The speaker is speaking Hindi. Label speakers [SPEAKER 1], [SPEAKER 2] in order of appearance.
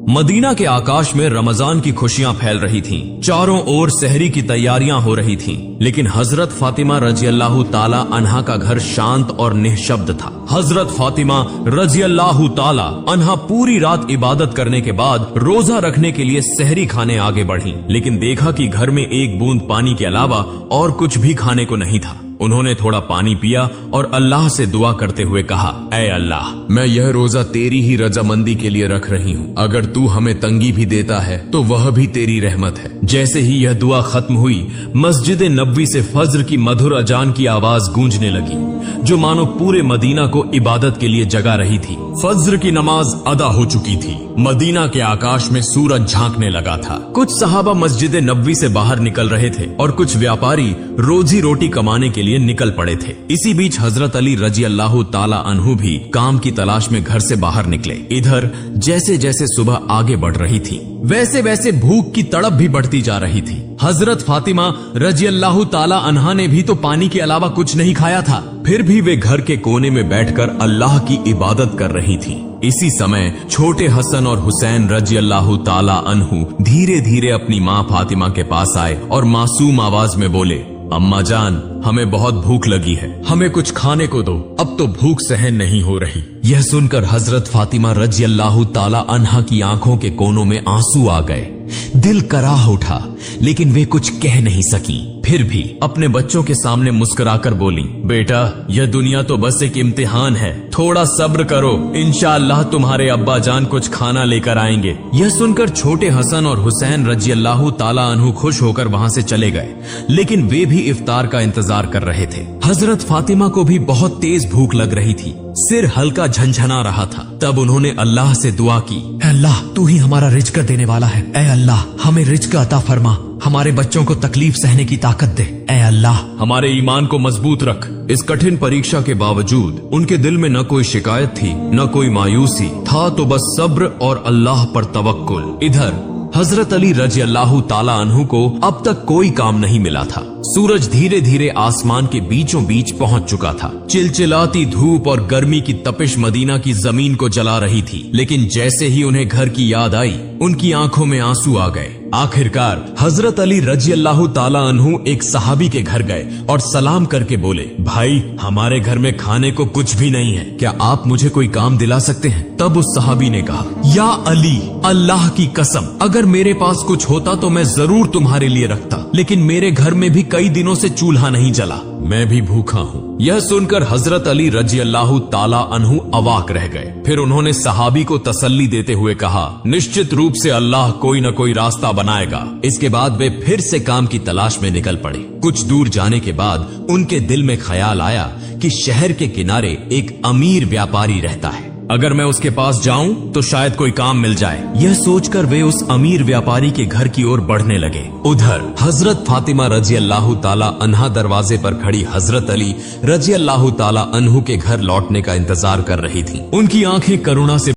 [SPEAKER 1] मदीना के आकाश में रमजान की खुशियां फैल रही थीं। चारों ओर सहरी की तैयारियां हो रही थीं, लेकिन हजरत फातिमा रजी अल्लाह ताला अन्हा का घर शांत और निःशब्द था। हजरत फातिमा रजी अल्लाह ताला अन्हा पूरी रात इबादत करने के बाद रोजा रखने के लिए सहरी खाने आगे बढ़ी, लेकिन देखा कि घर में एक बूंद पानी के अलावा और कुछ भी खाने को नहीं था। उन्होंने थोड़ा पानी पिया और अल्लाह से दुआ करते हुए कहा, ऐ अल्लाह, मैं यह रोजा तेरी ही रजामंदी के लिए रख रही हूँ। अगर तू हमें तंगी भी देता है तो वह भी तेरी रहमत है। जैसे ही यह दुआ खत्म हुई, मस्जिद नबवी से फज्र की मधुर अजान की आवाज गूंजने लगी, जो मानो पूरे मदीना को इबादत के लिए जगा रही थी। फज्र की नमाज अदा हो चुकी थी। मदीना के आकाश में सूरज झांकने लगा था। कुछ सहाबा मस्जिद नबवी से बाहर निकल रहे थे और कुछ व्यापारी रोजी रोटी कमाने के लिए निकल पड़े थे। इसी बीच हजरत अली रजी अल्लाह ताला अन्हु भी काम की तलाश में घर से बाहर निकले। इधर जैसे जैसे सुबह आगे बढ़ रही थी, वैसे वैसे भूख की तड़प भी बढ़ती जा रही थी। हजरत फातिमा रजी अल्लाह ताला अन्हा ने भी तो पानी के अलावा कुछ नहीं खाया था, फिर भी वे घर के कोने में बैठकर अल्लाह की इबादत कर रही थी। इसी समय छोटे हसन और हुसैन रजी अल्लाह ताला अन्हु धीरे धीरे अपनी माँ फातिमा के पास आए और मासूम आवाज में बोले, अम्मा जान, हमें बहुत भूख लगी है, हमें कुछ खाने को दो, अब तो भूख सहन नहीं हो रही। यह सुनकर हजरत फातिमा रजी अल्लाह ताला अन्हा की आंखों के कोनों में आंसू आ गए। दिल कराह उठा, लेकिन वे कुछ कह नहीं सकी। फिर भी अपने बच्चों के सामने मुस्कुराकर बोली, बेटा, यह दुनिया तो बस एक इम्तिहान है, थोड़ा सब्र करो, इंशाअल्लाह तुम्हारे अब्बा जान कुछ खाना लेकर आएंगे। यह सुनकर छोटे हसन और हुसैन रजी अल्लाह ताला अन्हु खुश होकर वहां से चले गए, लेकिन वे भी इफ्तार का इंतजार कर रहे थे। हजरत फातिमा को भी बहुत तेज भूख लग रही थी, सिर हल्का झंझना रहा था। तब उन्होंने अल्लाह से दुआ की, अल्लाह, तू ही हमारा रिज्क देने वाला है, ऐ अल्लाह, हमें रिज्क अता फरमा, हमारे बच्चों को तकलीफ सहने की ताकत दे, ऐ अल्लाह, हमारे ईमान को मजबूत रख। इस कठिन परीक्षा के बावजूद उनके दिल में न कोई शिकायत थी, न कोई मायूसी था, तो बस सब्र और अल्लाह पर तवक्कुल। इधर हजरत अली रजी अल्लाह ताला अन्हु को अब तक कोई काम नहीं मिला था। सूरज धीरे धीरे आसमान के बीचों बीच पहुंच चुका था। चिलचिलाती धूप और गर्मी की तपिश मदीना की जमीन को जला रही थी, लेकिन जैसे ही उन्हें घर की याद आई, उनकी आंखों में आंसू आ गए। आखिरकार हजरत अली रजी अल्लाह ताला अन्हु एक सहाबी के घर गए और सलाम करके बोले, भाई, हमारे घर में खाने को कुछ भी नहीं है, क्या आप मुझे कोई काम दिला सकते हैं? तब उस सहाबी ने कहा, या अली, अल्लाह की कसम, अगर मेरे पास कुछ होता तो मैं जरूर तुम्हारे लिए रखता, लेकिन मेरे घर में भी कई दिनों से चूल्हा नहीं जला, मैं भी भूखा हूँ। यह सुनकर हजरत अली रजी अल्लाह ताला अन्हु अवाक रह गए। फिर उन्होंने सहाबी को तसल्ली देते हुए कहा, निश्चित रूप से अल्लाह कोई न कोई रास्ता बनाएगा। इसके बाद वे फिर से काम की तलाश में निकल पड़े। कुछ दूर जाने के बाद उनके दिल में ख्याल आया कि शहर के किनारे एक अमीर व्यापारी रहता है, अगर मैं उसके पास जाऊं तो शायद कोई काम मिल जाए। यह सोचकर वे उस अमीर व्यापारी के घर की ओर बढ़ने लगे। उधर हजरत फातिमा रजी अल्लाह ताला अन्हा दरवाजे पर खड़ी हजरत अली रजी अल्लाह ताला अन्हु के घर लौटने का इंतजार कर रही थी। उनकी आंखें करुणा से